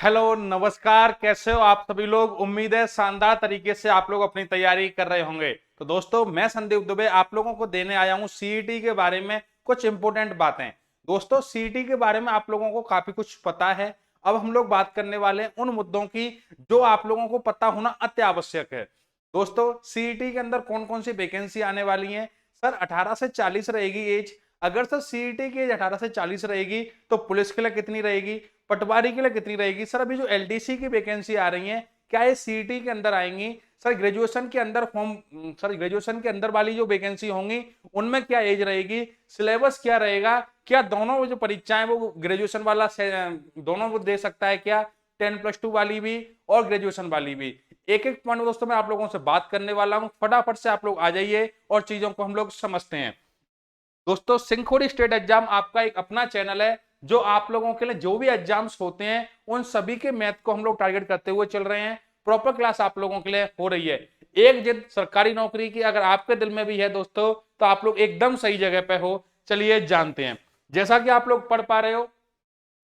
Hello नमस्कार, कैसे हो आप सभी लोग। उम्मीद है शानदार तरीके से आप लोग अपनी तैयारी कर रहे होंगे। तो दोस्तों, मैं संदीप दुबे आप लोगों को देने आया हूं सीईटी के बारे में कुछ इंपॉर्टेंट बातें। दोस्तों, सीईटी के बारे में आप लोगों को काफी कुछ पता है। अब हम लोग बात करने वाले हैं उन मुद्दों की जो आप लोगों को पता होना अत्यावश्यक है। दोस्तों, सीईटी के अंदर कौन कौन सी वैकेंसी आने वाली है। सर 18 से 40 रहेगी एज। अगर सर सीईटी की एज 18 से 40 रहेगी तो पुलिस के लिए कितनी रहेगी, पटवारी के लिए कितनी रहेगी। सर अभी जो एलडीसी की वैकेंसी आ रही है, क्या ये सीईटी के अंदर आएंगी। सर ग्रेजुएशन के अंदर ग्रेजुएशन के अंदर वाली जो वैकेंसी होंगी उनमें क्या एज रहेगी, सिलेबस क्या रहेगा, क्या दोनों जो परीक्षाएं वो ग्रेजुएशन वाला दोनों वो दे सकता है क्या, 10+2 वाली भी और ग्रेजुएशन वाली भी। एक एक पॉइंट दोस्तों मैं आप लोगों से बात करने वाला हूं। फटाफट से आप लोग आ जाइए और चीजों को हम लोग समझते हैं। दोस्तों, सिंखोड़ी स्टेट एग्जाम आपका एक अपना चैनल है जो आप लोगों के लिए जो भी एग्जाम्स होते हैं उन सभी के मैथ को हम लोग टारगेट करते हुए चल रहे हैं। प्रॉपर क्लास आप लोगों के लिए हो रही है। एक जिद सरकारी नौकरी की अगर आपके दिल में भी है दोस्तों, तो आप लोग एकदम सही जगह पे हो। चलिए जानते हैं। जैसा कि आप लोग पढ़ पा रहे हो,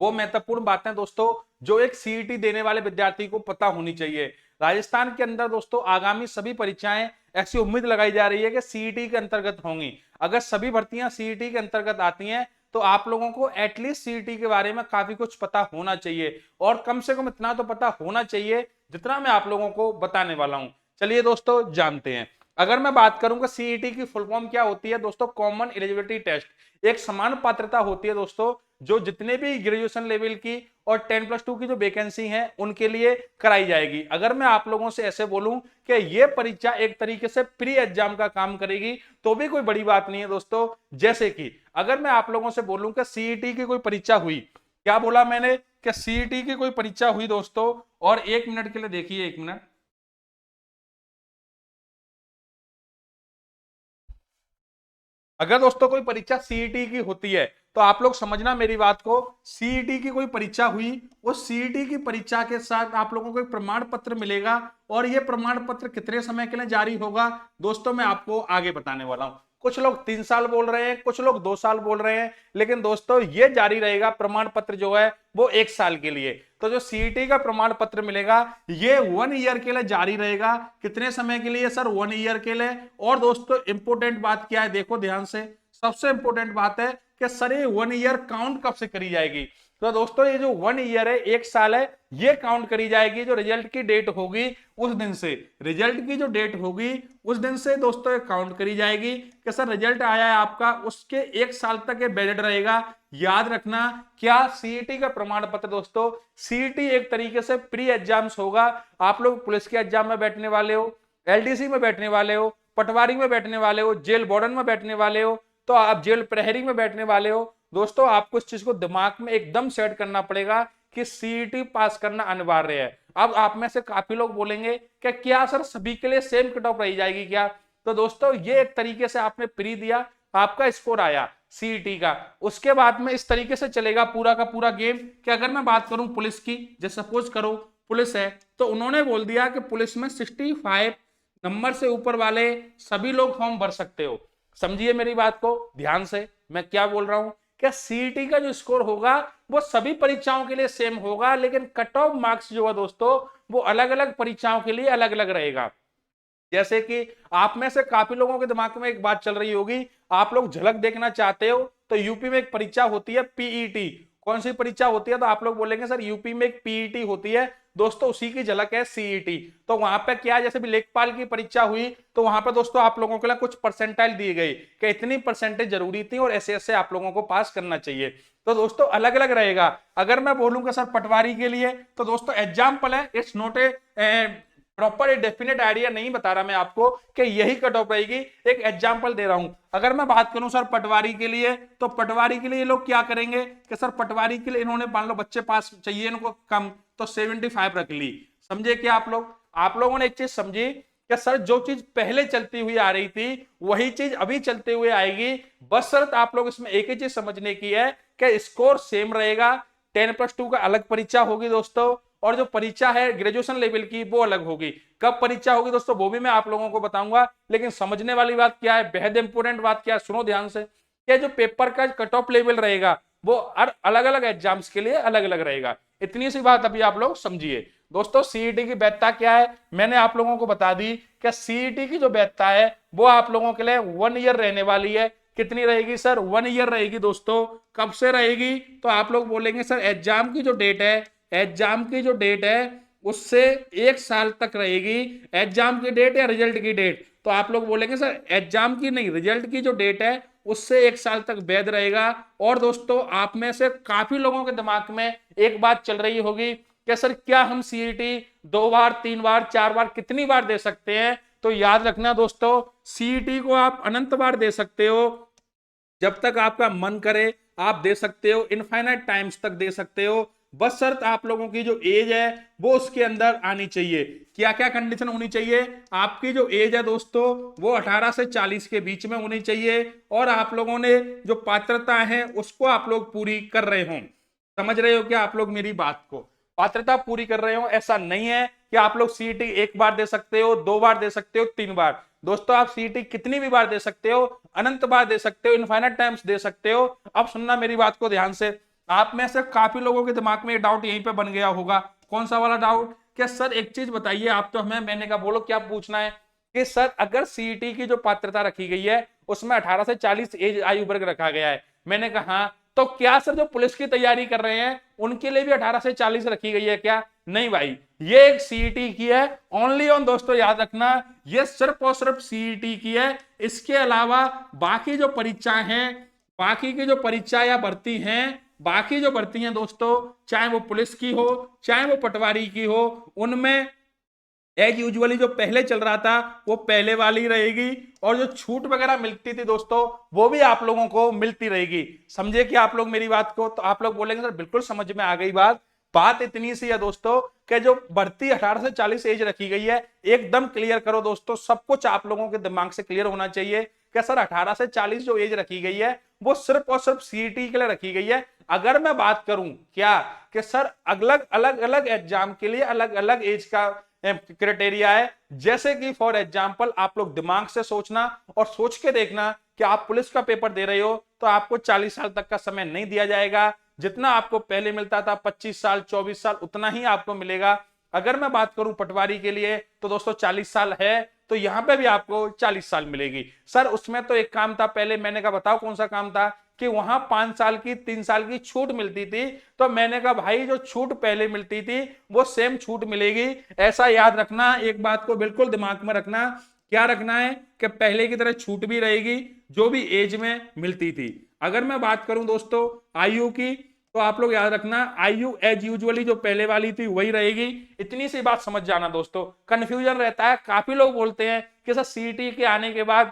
वो महत्वपूर्ण बातें दोस्तों जो एक सीईटी देने वाले विद्यार्थी को पता होनी चाहिए। राजस्थान के अंदर दोस्तों आगामी सभी परीक्षाएं ऐसी उम्मीद लगाई जा रही है कि सीईटी के अंतर्गत होंगी। अगर सभी भर्तियां सीईटी के अंतर्गत आती हैं तो आप लोगों को एटलीस्ट सीईटी के बारे में काफी कुछ पता होना चाहिए, और कम से कम इतना तो पता होना चाहिए जितना मैं आप लोगों को बताने वाला हूं। चलिए दोस्तों जानते हैं। अगर मैं बात करूं कि सीईटी की फुल फॉर्म क्या होती है दोस्तों, कॉमन एलिजिबिलिटी टेस्ट। एक समान पात्रता होती है दोस्तों जो जितने भी ग्रेजुएशन लेवल की और 10+2 की जो वैकेंसी है उनके लिए कराई जाएगी। अगर मैं आप लोगों से ऐसे बोलूं कि ये परीक्षा एक तरीके से प्री एग्जाम का काम करेगी तो भी कोई बड़ी बात नहीं है दोस्तों। जैसे कि अगर मैं आप लोगों से बोलूं कि सीईटी की कोई परीक्षा हुई, क्या बोला मैंने कि सीईटी की कोई परीक्षा हुई दोस्तों, और 1 मिनट के लिए देखिए, 1 मिनट। अगर दोस्तों कोई परीक्षा सीईटी की होती है तो आप लोग समझना मेरी बात को, सीईटी की कोई परीक्षा हुई, उस सीईटी की परीक्षा के साथ आप लोगों को एक प्रमाण पत्र मिलेगा। और यह प्रमाण पत्र कितने समय के लिए जारी होगा दोस्तों, मैं आपको आगे बताने वाला हूं। कुछ लोग 3 साल बोल रहे हैं, कुछ लोग 2 साल बोल रहे हैं, लेकिन दोस्तों ये जारी रहेगा प्रमाण पत्र जो है वो 1 साल के लिए। तो जो सीईटी का प्रमाण पत्र मिलेगा ये 1 ईयर के लिए जारी रहेगा। कितने समय के लिए सर, 1 ईयर के लिए। और दोस्तों इंपोर्टेंट बात क्या है, देखो ध्यान से। सबसे इंपोर्टेंट बात है कि सर ये 1 ईयर काउंट कब से करी जाएगी। तो दोस्तों ये जो 1 ईयर है, 1 साल है, ये काउंट करी जाएगी जो रिजल्ट की डेट होगी उस दिन से। रिजल्ट की जो डेट होगी उस दिन से दोस्तों ये काउंट करी जाएगी कि सर रिजल्ट आया है आपका, उसके 1 साल तक ये वैलिड रहेगा। याद रखना, क्या सीईटी का प्रमाण पत्र दोस्तों, सीईटी एक तरीके से प्री एग्जाम्स होगा। आप लोग पुलिस के एग्जाम में बैठने वाले हो, एलडीसी में बैठने वाले हो, पटवारी में बैठने वाले हो, जेल वार्डन में बैठने वाले हो, तो आप जेल प्रहरी में बैठने वाले हो दोस्तों, आपको इस चीज को दिमाग में एकदम सेट करना पड़ेगा कि सीईटी पास करना अनिवार्य है। अब आप में से काफी लोग बोलेंगे कि क्या सर सभी के लिए सेम कट ऑफ रही जाएगी क्या। तो दोस्तों ये एक तरीके से आपने प्री दिया, आपका स्कोर आया सीईटी का, उसके बाद में इस तरीके से चलेगा पूरा का पूरा गेम। कि अगर मैं बात करूं पुलिस की, जैसे सपोज करो पुलिस है, तो उन्होंने बोल दिया कि पुलिस में 65 नंबर से ऊपर वाले सभी लोग फॉर्म भर सकते हो। समझिए मेरी बात को ध्यान से, मैं क्या बोल रहा हूं। क्या सीईटी का जो स्कोर होगा वो सभी परीक्षाओं के लिए सेम होगा, लेकिन कट ऑफ मार्क्स जो है दोस्तों वो अलग अलग परीक्षाओं के लिए अलग अलग रहेगा। जैसे कि आप में से काफी लोगों के दिमाग में एक बात चल रही होगी, आप लोग झलक देखना चाहते हो तो यूपी में एक परीक्षा होती है पीईटी। कौन सी परीक्षा होती है, तो आप लोग बोलेंगे सर यूपी में एक पीईटी होती है दोस्तों, उसी की झलक है सीईटी। तो वहां पे क्या, जैसे भी लेखपाल की परीक्षा हुई तो वहां पर दोस्तों आप लोगों के लिए कुछ परसेंटाइल दिए गए कि इतनी परसेंटेज जरूरी थी और ऐसे ऐसे आप लोगों को पास करना चाहिए। तो दोस्तों अलग अलग रहेगा। अगर मैं बोलूंगा सर पटवारी के लिए, तो दोस्तों एग्जाम्पल है, it's not a proper definite idea नहीं बता रहा मैं आपको कि यही कट ऑफ रहेगी, एक एग्जांपल दे रहा हूं। अगर मैं बात करूं सर पटवारी के लिए, तो पटवारी के लिए लोग क्या करेंगे कि सर पटवारी के लिए इन्होंने मान लो बच्चे पास चाहिए इनको कम, तो 75 रख ली। समझे क्या आप लोगों ने एक चीज समझी कि सर जो चीज पहले चलती हुई आ रही थी वही चीज अभी चलते हुए आएगी। बस शर्त आप लोग इसमें एक ही चीज समझने की है कि स्कोर सेम रहेगा। 10+2 का अलग परीक्षा होगी दोस्तों, और जो परीक्षा है ग्रेजुएशन लेवल की वो अलग होगी। कब परीक्षा होगी दोस्तों वो भी मैं आप लोगों को बताऊंगा, लेकिन समझने वाली बात क्या है, बेहद इंपोर्टेंट बात क्या है, सुनो ध्यान से। कि जो पेपर का कट ऑफ लेवल रहेगा वो अलग अलग एग्जाम्स के लिए अलग अलग रहेगा। इतनी सी बात अभी आप लोग समझिए। दोस्तों सीईटी की वैधता क्या है मैंने आप लोगों को बता दी कि सीईटी की जो वैधता है वो आप लोगों के लिए 1 ईयर रहने वाली है। कितनी रहेगी सर? 1 ईयर रहेगी दोस्तों। कब से रहेगी? तो आप लोग बोलेंगे सर एग्जाम की जो डेट है, एग्जाम की जो डेट है उससे 1 साल तक रहेगी। एग्जाम की डेट या रिजल्ट की डेट? तो आप लोग बोलेंगे सर एग्जाम की नहीं, रिजल्ट की जो डेट है उससे 1 साल तक वैध रहेगा। और दोस्तों आप में से काफी लोगों के दिमाग में एक बात चल रही होगी कि सर क्या हम सीईटी 2 बार 3 बार 4 बार कितनी बार दे सकते हैं? तो याद रखना दोस्तों सीईटी को आप अनंत बार दे सकते हो, जब तक आपका मन करे आप दे सकते हो, इनफाइनाइट टाइम्स तक दे सकते हो। बस शर्त आप लोगों की जो एज है वो उसके अंदर आनी चाहिए। क्या क्या कंडीशन होनी चाहिए? आपकी जो एज है दोस्तों वो 18 से 40 के बीच में होनी चाहिए और आप लोगों ने जो पात्रता है उसको आप लोग पूरी कर रहे हो। समझ रहे हो क्या आप लोग मेरी बात को? पात्रता पूरी कर रहे हो। ऐसा नहीं है कि आप लोग सीईटी 1 बार दे सकते हो, 2 बार दे सकते हो, 3 बार। दोस्तों आप सीईटी कितनी भी बार दे सकते हो, अनंत बार दे सकते हो, इनफाइनाइट टाइम्स दे सकते हो। अब सुनना मेरी बात को ध्यान से। आप में से काफी लोगों के दिमाग में डाउट यहीं पे बन गया होगा। कौन सा वाला डाउट? क्या सर एक चीज बताइए आप तो हमें, मैंने कहा बोलो क्या पूछना है। कि सर अगर सीईटी की जो पात्रता रखी गई है उसमें 18 से 40 एज आयु वर्ग रखा गया है। मैंने कहा हाँ, तो क्या सर जो पुलिस की तैयारी कर रहे हैं उनके लिए भी 18 से 40 रखी गई है क्या? नहीं भाई, ये एक सीईटी की है, ओनली ऑन। दोस्तों याद रखना ये सिर्फ और सिर्फ सीईटी की है। इसके अलावा बाकी जो परीक्षाएं हैं, बाकी की जो परीक्षा या भर्ती हैं, बाकी जो भर्ती हैं दोस्तों, चाहे वो पुलिस की हो चाहे वो पटवारी की हो, उनमें एज यूजुअली जो पहले चल रहा था वो पहले वाली रहेगी और जो छूट वगैरह मिलती थी दोस्तों वो भी आप लोगों को मिलती रहेगी। समझे कि आप लोग मेरी बात को? तो आप लोग बोलेंगे सर बिल्कुल समझ में आ गई बात। बात इतनी सी है दोस्तों कि जो भर्ती 18 से 40 एज रखी गई है एकदम क्लियर करो दोस्तों। सब कुछ आप लोगों के दिमाग से क्लियर होना चाहिए कि सर 18 से 40 जो एज रखी गई है वो सिर्फ और सिर्फ सीईटी के लिए रखी गई है। अगर मैं बात करूं क्या कि सर अलग अलग अलग एग्जाम के लिए अलग अलग एज का क्राइटेरिया है, जैसे कि फॉर एग्जांपल आप लोग दिमाग से सोचना और सोच के देखना कि आप पुलिस का पेपर दे रहे हो तो आपको 40 साल तक का समय नहीं दिया जाएगा। जितना आपको पहले मिलता था 25 साल 24 साल उतना ही आपको मिलेगा। अगर मैं बात करूं पटवारी के लिए तो दोस्तों 40 साल है तो यहां पे भी आपको 40 साल मिलेगी। सर उसमें तो एक काम था पहले, मैंने कहा बताओ कौन सा काम था? कि वहां 5 साल की 3 साल की छूट मिलती थी। तो मैंने कहा भाई जो छूट पहले मिलती थी वो सेम छूट मिलेगी। ऐसा याद रखना, एक बात को बिल्कुल दिमाग में रखना। क्या रखना है? कि पहले की तरह छूट भी रहेगी जो भी एज में मिलती थी। अगर मैं बात करूं दोस्तों आयु की तो आप लोग याद रखना आयु एज यूजुअली जो पहले वाली थी वही रहेगी। इतनी सी बात समझ जाना दोस्तों। कंफ्यूजन रहता है, काफी लोग बोलते हैं कि सर सीईटी के आने के बाद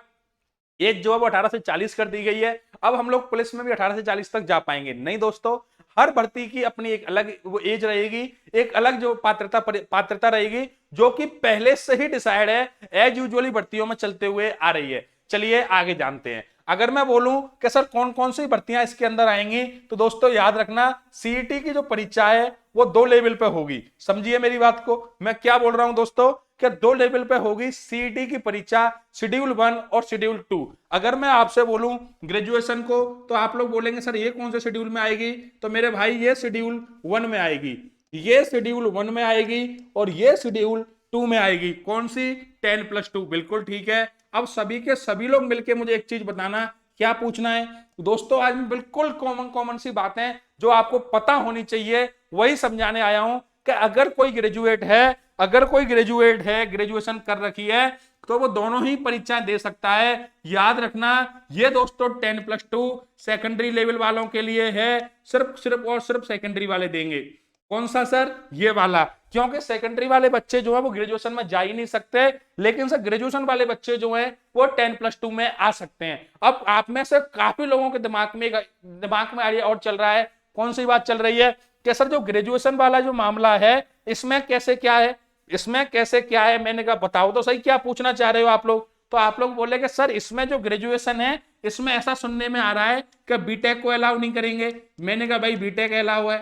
एज जो है वो 18 से 40 कर दी गई है, अब हम लोग पुलिस में भी 18 से 40 तक जा पाएंगे। नहीं दोस्तों, हर भर्ती की अपनी एक अलग वो एज रहेगी, एक अलग जो पात्रता रहेगी जो कि पहले से ही डिसाइड है, एज यूजुअली भर्तियों में चलते हुए आ रही है। चलिए आगे जानते हैं। अगर मैं बोलूं कि सर कौन कौन सी भर्तियां इसके अंदर आएंगी तो दोस्तों याद रखना सीईटी की जो परीक्षा है वो 2 लेवल पे होगी। समझिए मेरी बात को, मैं क्या बोल रहा हूं दोस्तों कि 2 लेवल पे होगी सीईटी की परीक्षा, शेड्यूल 1 और शेड्यूल 2। अगर मैं आपसे बोलूं ग्रेजुएशन को तो आप लोग बोलेंगे सर ये कौन से शेड्यूल में आएगी? तो मेरे भाई ये शेड्यूल 1 में आएगी, ये शेड्यूल 1 में आएगी और ये शेड्यूल 2 में आएगी। कौन सी? 10+2। बिल्कुल ठीक है। अब सभी के सभी लोग मिलके मुझे एक चीज बताना, क्या पूछना है दोस्तों? आज मैं बिल्कुल कॉमन सी बातें जो आपको पता होनी चाहिए वही समझाने आया हूं कि अगर कोई ग्रेजुएट है, अगर कोई ग्रेजुएट है, ग्रेजुएशन कर रखी है तो वो दोनों ही परीक्षाएं दे सकता है। याद रखना ये दोस्तों 10+2 सेकेंडरी लेवल वालों के लिए है, सिर्फ और सिर्फ सेकेंडरी वाले देंगे। कौन सा सर? ये वाला। क्योंकि सेकेंडरी वाले बच्चे जो है वो ग्रेजुएशन में जा ही नहीं सकते, लेकिन सर ग्रेजुएशन वाले बच्चे जो हैं वो 10+2 में आ सकते हैं। अब आप में से काफी लोगों के दिमाग में आइडिया और चल रहा है। कौन सी बात चल रही है? कि सर जो ग्रेजुएशन वाला जो मामला है इसमें कैसे क्या है, इसमें कैसे क्या है? मैंने कहा बताओ तो सही क्या पूछना चाह रहे हो आप लोग? तो आप लोग बोले कि सर इसमें जो ग्रेजुएशन है इसमें ऐसा सुनने में आ रहा है कि बीटेक को अलाउ नहीं करेंगे। मैंने कहा भाई बीटेक अलाउ है,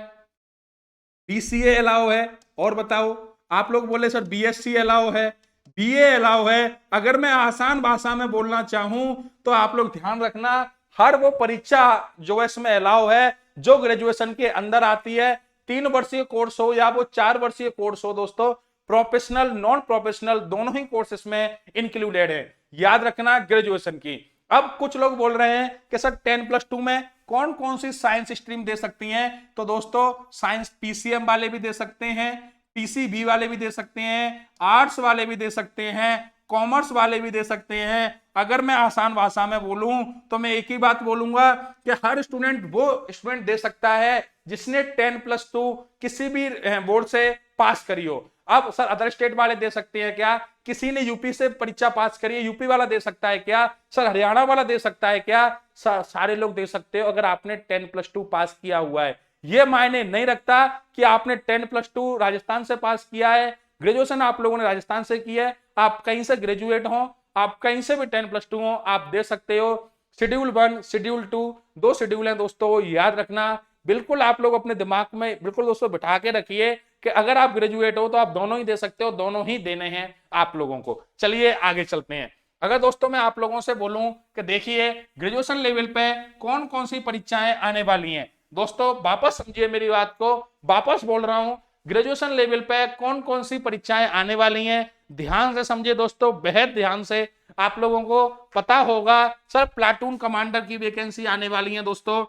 बीसीए अलाउ है, और बताओ? आप लोग बोले सर बीएससी अलाउ है, बीए अलाउ है। अगर मैं आसान भाषा में बोलना चाहूं तो आप लोग ध्यान रखना हर वो परीक्षा जो है इसमें अलाउ है जो ग्रेजुएशन के अंदर आती है। 3 वर्षीय कोर्स हो या वो 4 वर्षीय कोर्स हो दोस्तों, प्रोफेशनल नॉन प्रोफेशनल दोनों ही कोर्सेस में इंक्लूडेड है। याद रखना ग्रेजुएशन की। अब कुछ लोग बोल रहे हैं कि सर 10+2 में कौन कौन सी साइंस स्ट्रीम दे सकती हैं, तो दोस्तों साइंस पीसीएम वाले भी दे सकते हैं, पीसीबी वाले भी दे सकते हैं, आर्ट्स वाले भी दे सकते हैं, कॉमर्स वाले भी दे सकते हैं। अगर मैं आसान भाषा में बोलूं तो मैं एक ही बात बोलूंगा कि हर स्टूडेंट वो स्टूडेंट दे सकता है जिसने 10+2 किसी भी बोर्ड से पास करी हो। अब सर अदर स्टेट वाले दे सकते हैं क्या? किसी ने यूपी से परीक्षा पास करी है, यूपी वाला दे सकता है क्या? सर हरियाणा वाला दे सकता है क्या? सारे लोग दे सकते हो अगर आपने 10+2 पास किया हुआ है। ये मायने नहीं रखता कि आपने 10+2 राजस्थान से पास किया है, ग्रेजुएशन आप लोगों ने राजस्थान से की है, आप कहीं से ग्रेजुएट हो, आप कहीं से भी 10+2 हो, आप दे सकते हो। शेड्यूल 1 शेड्यूल 2 दो शेड्यूल है दोस्तों, याद रखना। बिल्कुल आप लोग अपने दिमाग में बिल्कुल दोस्तों बिठा के रखिए कि अगर आप ग्रेजुएट हो तो आप दोनों ही दे सकते हो, दोनों ही देने हैं आप लोगों को। चलिए आगे चलते हैं। अगर दोस्तों मैं आप लोगों से बोलूं कि देखिए ग्रेजुएशन लेवल पे कौन कौन सी परीक्षाएं आने वाली हैं, दोस्तों वापस समझिए मेरी बात को, वापस बोल रहा हूं, ग्रेजुएशन लेवल पे कौन कौन सी परीक्षाएं आने वाली हैं, ध्यान से समझिए दोस्तों, बेहद ध्यान से। आप लोगों को पता होगा सर प्लाटून कमांडर की वैकेंसी आने वाली है दोस्तों,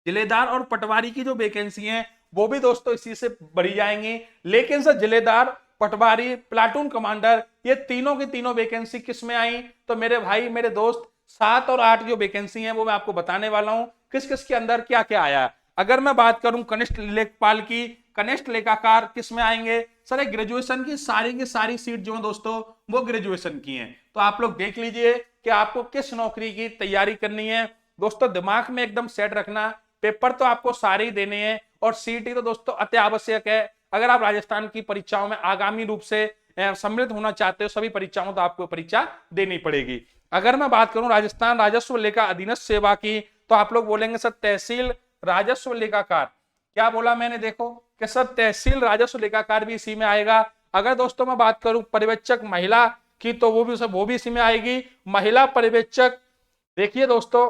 जिलेदार और पटवारी की जो वैकेंसी है वो भी दोस्तों इसी से भरी जाएंगी। लेकिन सर जिलेदार, पटवारी, प्लाटून कमांडर ये तीनों की तीनों वैकेंसी किस में आई, तो मेरे भाई मेरे दोस्त 7 और 8 जो वैकेंसी है वो मैं आपको बताने वाला हूं किस किस के अंदर क्या क्या आया। अगर मैं बात करूं कनिष्ठ लेखपाल की, कनिष्ठ लेखाकार किस में आएंगे, सर ग्रेजुएशन की सारी सीट जो है दोस्तों वो ग्रेजुएशन की हैं। तो आप लोग देख लीजिए कि आपको किस नौकरी की तैयारी करनी है दोस्तों, दिमाग में एकदम सेट रखना। पेपर तो आपको सारे ही देने हैं और सीटी तो दोस्तों अति आवश्यक है। अगर आप राजस्थान की परीक्षाओं में आगामी रूप से सम्मिलित होना चाहते हो सभी परीक्षाओं, तो आपको परीक्षा देनी पड़ेगी। अगर मैं बात करूं राजस्थान राजस्व लेखा अधीनस्थ सेवा की, तो आप लोग बोलेंगे सर तहसील राजस्व लेखाकार, क्या बोला मैंने, देखो कि सर तहसील राजस्व लेखाकार भी इसी में आएगा। अगर दोस्तों मैं बात करूं पर्यवेक्षक महिला की, तो वो भी इसी में आएगी, महिला पर्यवेक्षक। देखिए दोस्तों,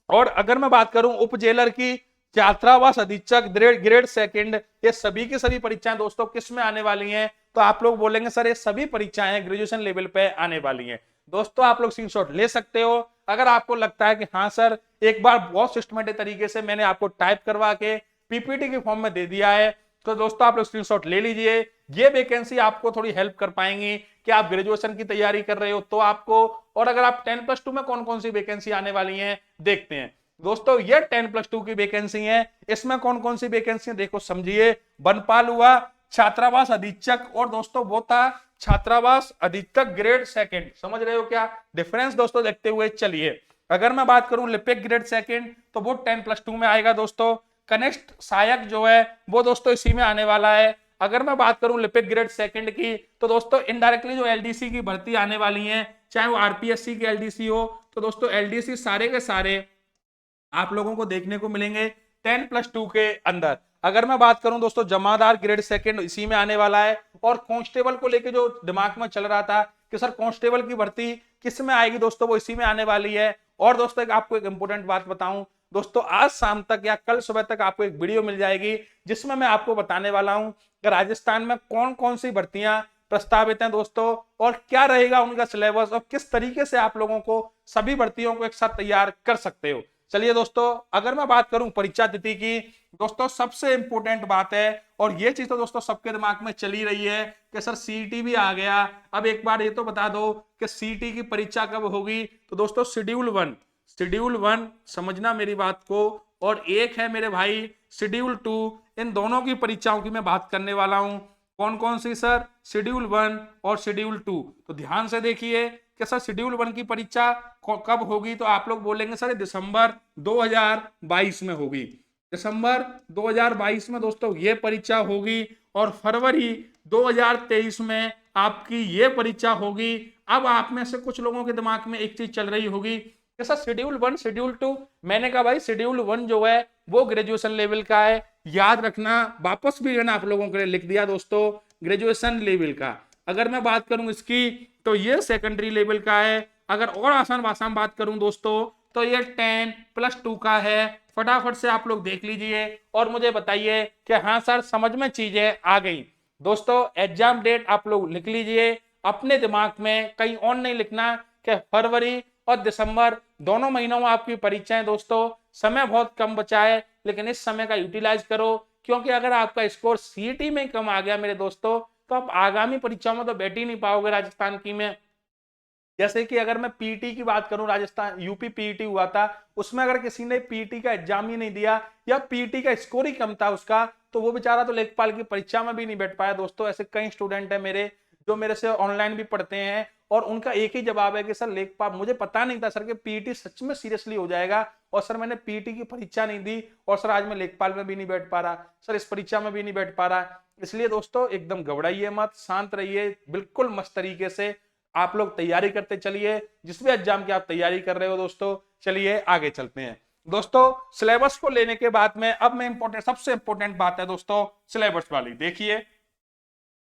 और अगर मैं बात करूं उप जेलर की, छात्रावास अधीक्षक ग्रेड सेकंड, ये सभी की सभी परीक्षाएं दोस्तों किस में आने वाली हैं, तो आप लोग बोलेंगे सर ये सभी परीक्षाएं ग्रेजुएशन लेवल पे आने वाली हैं। दोस्तों आप लोग स्क्रीनशॉट ले सकते हो। अगर आपको लगता है कि हाँ सर एक बार बहुत सिस्टमेटिक तरीके से मैंने आपको टाइप करवा के पीपीटी के फॉर्म में दे दिया है, तो दोस्तों आप लोग स्क्रीनशॉट ले लीजिए। ये वैकेंसी आपको थोड़ी हेल्प कर पाएंगी कि आप ग्रेजुएशन की तैयारी कर रहे हो तो आपको, और अगर आप 10+2 में कौन कौन सी वैकेंसी आने वाली हैं देखते हैं। दोस्तों ये 10+2 की वैकेंसी है, इसमें कौन कौन सी वैकेंसी देखो समझिए। वनपाल हुआ, छात्रावास अधीक्षक, और दोस्तों वो था छात्रावास अधीक्षक ग्रेड सेकंड। समझ रहे हो क्या डिफरेंस दोस्तों देखते हुए चलिए। अगर मैं बात करूं लिपिक ग्रेड सेकंड, तो वो 10+2 में आएगा दोस्तों। कनिष्ठ सहायक जो है वो दोस्तों इसी में आने वाला है। अगर मैं बात करूं लिपिक ग्रेड सेकंड की, तो दोस्तों इनडायरेक्टली जो एलडीसी की भर्ती आने वाली है, चाहे वो आरपीएससी की एलडीसी हो, तो दोस्तों एलडीसी सारे के सारे आप लोगों को देखने को मिलेंगे 10+2 के अंदर। अगर मैं बात करूं दोस्तों जमादार ग्रेड सेकंड इसी में आने वाला है। और कांस्टेबल को लेके जो दिमाग में चल रहा था कि सर कांस्टेबल की भर्ती किस में आएगी, दोस्तों वो इसी में आने वाली है। और दोस्तों आपको एक इंपॉर्टेंट बात बताऊं दोस्तों, आज शाम तक या कल सुबह तक आपको एक वीडियो मिल जाएगी जिसमें मैं आपको बताने वाला हूं कि राजस्थान में कौन कौन सी भर्तियां प्रस्तावित हैं दोस्तों, और क्या रहेगा उनका सिलेबस, और किस तरीके से आप लोगों को सभी भर्तियों को एक साथ तैयार कर सकते हो। चलिए दोस्तों, अगर मैं बात करूं परीक्षा तिथि की, दोस्तों सबसे इंपॉर्टेंट बात है, और ये चीज तो दोस्तों सबके दिमाग में चली रही है कि सर सीईटी भी आ गया। अब एक बार ये तो बता दो कि सीईटी की परीक्षा कब होगी, तो दोस्तों शेड्यूल 1 समझना मेरी बात को, और एक है मेरे भाई शेड्यूल 2। इन दोनों की परीक्षाओं की मैं बात करने वाला हूं। कौन कौन सी सर, शेड्यूल 1 और शेड्यूल 2। तो ध्यान से देखिए कि सर शेड्यूल 1 की परीक्षा कब होगी, तो आप लोग बोलेंगे सर दिसंबर 2022 में होगी। दिसंबर 2022 में दोस्तों ये परीक्षा होगी, और फरवरी 2023 में आपकी ये परीक्षा होगी। अब आप में से कुछ लोगों के दिमाग में एक चीज चल रही होगी कि सर शेड्यूल 1 शेड्यूल 2, मैंने कहा भाई शेड्यूल 1 जो है वो ग्रेजुएशन लेवल का है। याद रखना, वापस भी आप लोगों के लिए लिख दिया दोस्तों ग्रेजुएशन लेवल का। अगर मैं बात करूं इसकी, तो ये सेकेंडरी लेवल का है। अगर और आसान भाषा में बात करूं दोस्तों, तो ये 10+2 का है। फटाफट से आप लोग देख लीजिए और मुझे बताइए कि हाँ सर समझ में चीजें आ गई। दोस्तों एग्जाम डेट आप लोग लिख लीजिए अपने दिमाग में, कहीं और नहीं लिखना कि फरवरी और दिसंबर दोनों महीनों में आपकी परीक्षाएं। दोस्तों समय बहुत कम बचा है, लेकिन इस समय का यूटिलाइज करो, क्योंकि अगर आपका स्कोर सीईटी में कम आ गया मेरे दोस्तों तो आप आगामी परीक्षाओं में तो बैठ ही नहीं पाओगे राजस्थान की में। जैसे कि अगर मैं पीटी की बात करूं, राजस्थान यूपी पीटी हुआ था, उसमें अगर किसी ने पीटी का एग्जाम ही नहीं दिया या पीटी का स्कोर ही कम था उसका, तो वो बेचारा तो लेखपाल की परीक्षा में भी नहीं बैठ पाया। दोस्तों ऐसे कई स्टूडेंट है मेरे जो मेरे से ऑनलाइन भी पढ़ते हैं और उनका एक ही जवाब है कि सर लेखपाल, मुझे पता नहीं था सर कि पीटी सच में सीरियसली हो जाएगा, और सर मैंने पीटी की परीक्षा नहीं दी और सर आज मैं लेखपाल में भी नहीं बैठ पा रहा, सर इस परीक्षा में भी नहीं बैठ पा रहा। इसलिए दोस्तों एकदम घबराइए मत, शांत रहिए, बिल्कुल मस्त तरीके से आप लोग तैयारी करते चलिए, जिस भी एग्जाम की आप तैयारी कर रहे हो। दोस्तों चलिए आगे चलते हैं। दोस्तों सिलेबस को लेने के बाद में अब मैं सबसे इंपॉर्टेंट बात है दोस्तों सिलेबस वाली। देखिए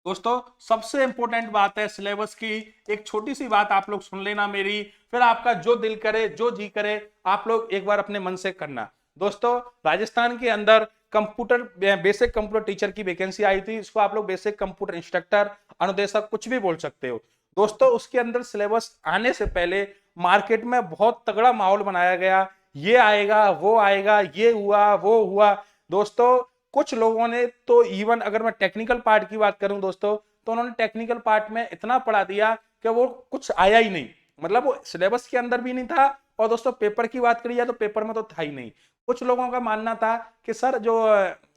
दोस्तों सबसे इंपॉर्टेंट बात है सिलेबस की, एक छोटी सी बात आप लोग सुन लेना मेरी, फिर आपका जो दिल करे जो जी करे आप लोग एक बार अपने मन से करना। दोस्तों राजस्थान के अंदर कंप्यूटर बेसिक कंप्यूटर टीचर की वैकेंसी आई थी, इसको आप लोग बेसिक कंप्यूटर इंस्ट्रक्टर अनुदेशक कुछ भी बोल सकते हो। दोस्तों उसके अंदर सिलेबस आने से पहले मार्केट में बहुत तगड़ा माहौल बनाया गया, ये आएगा वो आएगा, ये हुआ वो हुआ। दोस्तों कुछ लोगों ने तो इवन अगर मैं टेक्निकल पार्ट की बात करूं दोस्तों, तो उन्होंने टेक्निकल पार्ट में इतना पढ़ा दिया कि वो कुछ आया ही नहीं, मतलब वो सिलेबस के अंदर भी नहीं था। और दोस्तों पेपर की बात करिए तो पेपर में तो था ही नहीं। कुछ लोगों का मानना था कि सर जो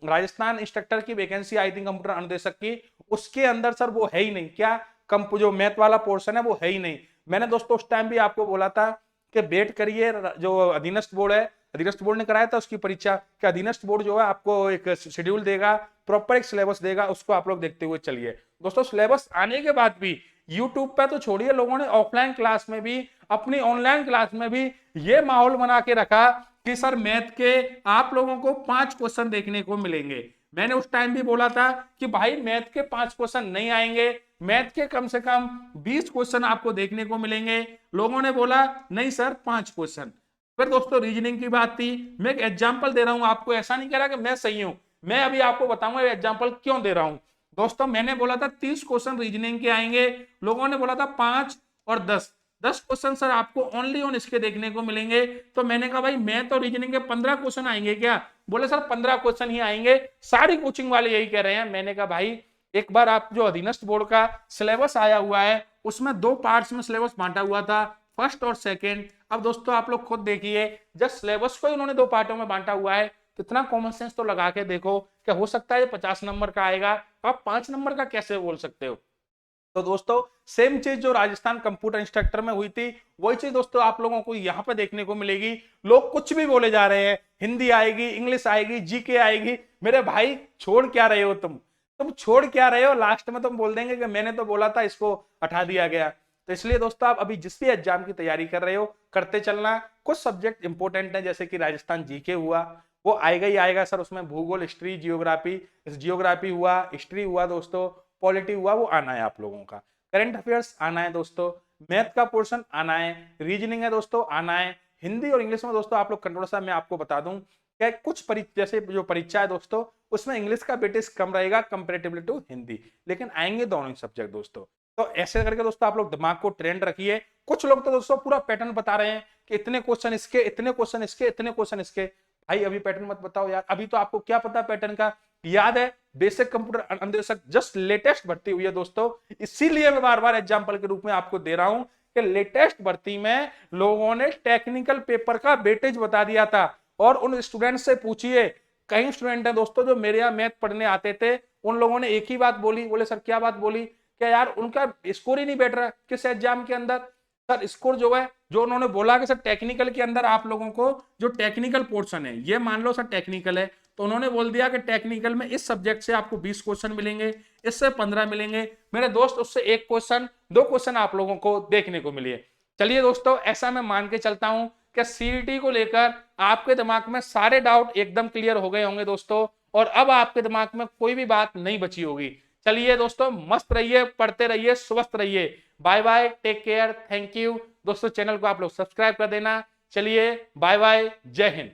राजस्थान इंस्ट्रक्टर की वैकेंसी आई थी कंप्यूटर अनुदेशक की, उसके अंदर सर वो है ही नहीं, क्या जो मैथ वाला पोर्शन है वो है ही नहीं। मैंने दोस्तों उस टाइम भी आपको बोला था कि वेट करिए, जो अधीनस्थ बोर्ड है, अधीनस्थ बोर्ड ने कराया था उसकी परीक्षा, कि अधीनस्थ बोर्ड जो है आपको एक शेड्यूल देगा, प्रॉपर एक सिलेबस देगा, उसको आप लोग देखते हुए चलिए। दोस्तों सिलेबस आने के बाद भी यूट्यूब पे तो छोड़िए, लोगों ने ऑफलाइन क्लास में भी अपनी ऑनलाइन क्लास में भी ये माहौल बना के रखा कि सर मैथ के आप लोगों को 5 क्वेश्चन देखने को मिलेंगे। मैंने उस टाइम भी बोला था कि भाई मैथ के 5 क्वेश्चन नहीं आएंगे, मैथ के कम से कम 20 क्वेश्चन आपको देखने को मिलेंगे। लोगों ने बोला नहीं सर 5 क्वेश्चन। फिर दोस्तों रीजनिंग की बात थी, मैं एक एग्जांपल दे रहा हूं आपको, ऐसा नहीं कह रहा कि मैं सही हूं, मैं अभी आपको बताऊंगा एग्जांपल क्यों दे रहा हूं। दोस्तों मैंने बोला था 30 क्वेश्चन रीजनिंग के आएंगे, लोगों ने बोला था 5 और 10 क्वेश्चन सर आपको ओनली ऑन इसके देखने को मिलेंगे। तो मैंने कहा भाई मैं तो रीजनिंग के 15 क्वेश्चन आएंगे क्या? बोले सर 15 क्वेश्चन ही आएंगे, सारी कोचिंग वाले यही कह रहे हैं। मैंने कहा भाई एक बार आप जो अधीनस्थ बोर्ड का सिलेबस आया हुआ है उसमें 2 पार्ट्स में सिलेबस बांटा हुआ था, फर्स्ट और सेकंड। अब दोस्तों आप लोग खुद देखिए, जब सिलेबस को उन्होंने 2 पार्टों में बांटा हुआ है तो इतना कॉमन सेंस तो लगा के देखो कि हो सकता है 50 नंबर का आएगा, आप 5 नंबर का कैसे बोल सकते हो? तो दोस्तों सेम चीज जो राजस्थान कंप्यूटर इंस्ट्रक्टर में हुई थी वही चीज दोस्तों आप लोगों को यहाँ पे देखने को मिलेगी। लोग कुछ भी बोले जा रहे हैं, हिंदी आएगी, इंग्लिश आएगी, जीके आएगी। मेरे भाई छोड़ क्या रहे हो तुम छोड़ क्या रहे हो? लास्ट में तुम बोल देंगे कि मैंने तो बोला था इसको हटा दिया गया। तो इसलिए दोस्तों आप अभी जिस भी एग्जाम की तैयारी कर रहे हो करते चलना। कुछ सब्जेक्ट इंपॉर्टेंट है जैसे कि राजस्थान जीके हुआ, वो आएगा ही आएगा सर, उसमें भूगोल, हिस्ट्री, जियोग्राफी हुआ, हिस्ट्री हुआ दोस्तों, पॉलिटी हुआ, वो आना है आप लोगों का। करंट अफेयर्स आना है दोस्तों, मैथ का पोर्शन आना है, रीजनिंग है दोस्तों आना है। हिंदी और इंग्लिश में दोस्तों आप लोग कंट्रोल सा मैं आपको बता दूं कि कुछ जैसे जो परीक्षा है दोस्तों उसमें इंग्लिश का वेटेज कम रहेगा कंपेरेटिवली टू हिंदी, लेकिन आएंगे दोनों ही सब्जेक्ट दोस्तों। तो ऐसे करके दोस्तों आप लोग दिमाग को ट्रेंड रखिए। कुछ लोग तो दोस्तों पूरा पैटर्न बता रहे हैं कि इतने क्वेश्चन इसके, इतने क्वेश्चन इसके, इतने क्वेश्चन इसके। भाई अभी पैटर्न मत बताओ यार, अभी तो आपको क्या पता पैटर्न का? याद है बेसिक कंप्यूटर अनुदेशक जस्ट लेटेस्ट भर्ती हुई है दोस्तों, इसीलिए मैं बार बार एग्जांपल के रूप में आपको दे रहा हूं कि लेटेस्ट भर्ती में लोगों ने टेक्निकल पेपर का वेटेज बता दिया था। और उन स्टूडेंट से पूछिए, कई स्टूडेंट हैं दोस्तों जो मेरे यहाँ मैथ पढ़ने आते थे, उन लोगों ने एक ही बात बोली, बोले सर क्या बात बोली? क्या यार उनका स्कोर ही नहीं बैठ रहा किस एग्जाम के अंदर। सर स्कोर जो है, जो उन्होंने बोला कि सर टेक्निकल के अंदर आप लोगों को जो टेक्निकल पोर्शन है, ये मान लो सर टेक्निकल है, तो उन्होंने बोल दिया कि टेक्निकल में इस सब्जेक्ट से आपको 20 क्वेश्चन मिलेंगे, इससे 15 मिलेंगे। मेरे दोस्त उससे 1 क्वेश्चन 2 क्वेश्चन आप लोगों को देखने को मिले। चलिए दोस्तों ऐसा मैं मान के चलता हूं कि सीईटी को लेकर आपके दिमाग में सारे डाउट एकदम क्लियर हो गए होंगे दोस्तों, और अब आपके दिमाग में कोई भी बात नहीं बची होगी। चलिए दोस्तों मस्त रहिए, पढ़ते रहिए, स्वस्थ रहिए। Bye bye, take care, thank you दोस्तों। चैनल को आप लोग सब्सक्राइब कर देना। चलिए बाय बाय, जय हिंद।